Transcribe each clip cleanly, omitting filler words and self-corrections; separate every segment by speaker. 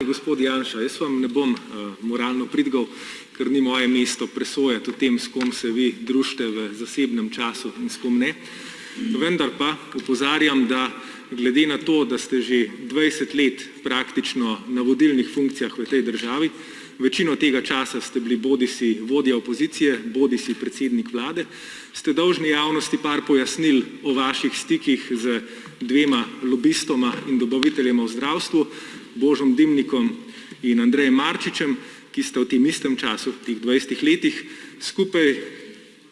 Speaker 1: gospod Janša, jaz vam ne bom moralno pridgal, ker ni moje mesto presojati o tem, s kom se vi družite v zasebnem času in s kom ne. Vendar pa opozarjam, da glede na to, da ste že 20 let praktično na vodilnih funkcijah v tej državi, večino tega časa ste bili bodisi vodja opozicije, bodisi predsednik vlade, ste dolžni javnosti par pojasnil o vaših stikih z dvema lobistoma in dobaviteljema v zdravstvu, Božom Dimnikom in Andrejem Marčičem, ki sta v tem istem času, v teh 20 letih, skupaj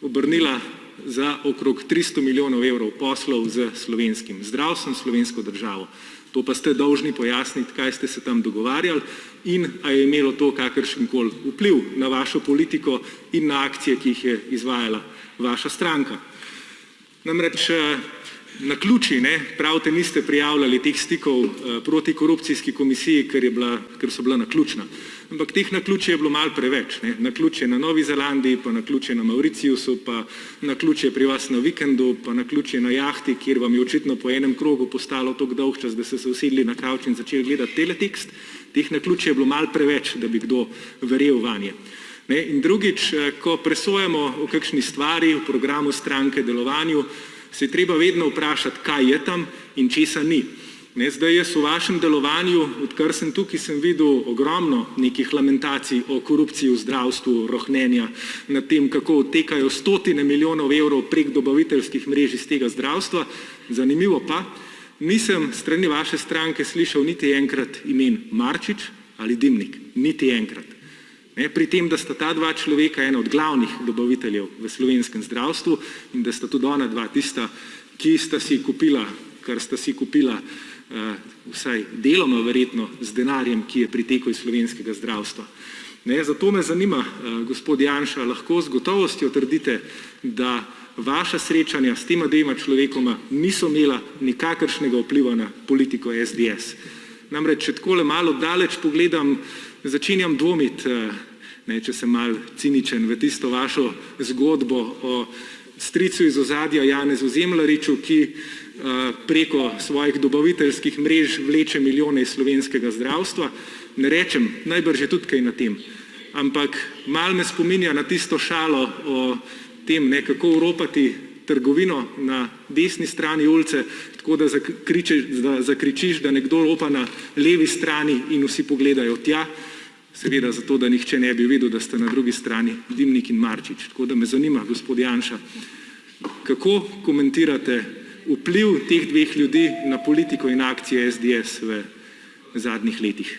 Speaker 1: obrnila za okrog 300 milijonov evrov poslov z slovenskim zdravstvom, slovensko državo. To pa ste dolžni pojasniti, kaj ste se tam dogovarjali in a je imelo to kakršenkoli vpliv na vašo politiko in na akcije, ki jih je izvajala vaša stranka. Namreč naključij, pravite, niste prijavljali teh stikov proti korupcijski komisiji, ker so bila naključna. Ampak teh naključij je bilo malo preveč. Naključje na Novi Zelandiji, pa naključje na Mauriciusu, pa naključje pri vas na vikendu, pa naključje na jahti, kjer vam je očitno po enem krogu postalo toliko dolgčas, da ste se usedli na kavč in začeli gledati teletekst. Teh naključij je bilo malo preveč, da bi kdo verjel vanje. In drugič, ko presojamo o kakšni stvari, v programu stranke, delovanju, se je treba vedno vprašati, kaj je tam in česa ni. Zdaj jaz v vašem delovanju, odkar sem tukaj, sem videl ogromno nekih lamentacij o korupciji v zdravstvu, rohnenja nad tem, kako odtekajo stotine milijonov evrov prek dobaviteljskih mrež iz tega zdravstva. Zanimivo pa, nisem strani vaše stranke slišal niti enkrat imen Marčič ali Dimnik. Niti enkrat. Pri tem, da sta ta dva človeka ena od glavnih dobaviteljev v slovenskem zdravstvu in da sta tudi ona dva tista, ki sta si kupila, kar sta si kupila vsaj deloma verjetno z denarjem, ki je pritekel iz slovenskega zdravstva. Zato me zanima, gospod Janša, lahko z gotovostjo trdite, da vaša srečanja s tema dvema človekoma niso imela nikakršnega vpliva na politiko SDS. Namreč, če takole malo daleč pogledam, začenjam dvomiti, če sem malo ciničen, v tisto vašo zgodbo o stricu iz ozadja Janezu Zemljariču, ki preko svojih dobaviteljskih mrež vleče milijone iz slovenskega zdravstva. Ne rečem, najbrž je tudi kaj na tem, ampak malo me spominja na tisto šalo o tem, kako oropati trgovino na desni strani ulice, tako da zakričiš, da nekdo ropa na levi strani in vsi pogledajo tja, seveda zato, da nihče ne bi videl, da sta na drugi strani Dimnik in Marčič. Tako da me zanima, gospod Janša, kako komentirate vpliv teh dveh ljudi na politiko in akcije SDS v zadnjih letih?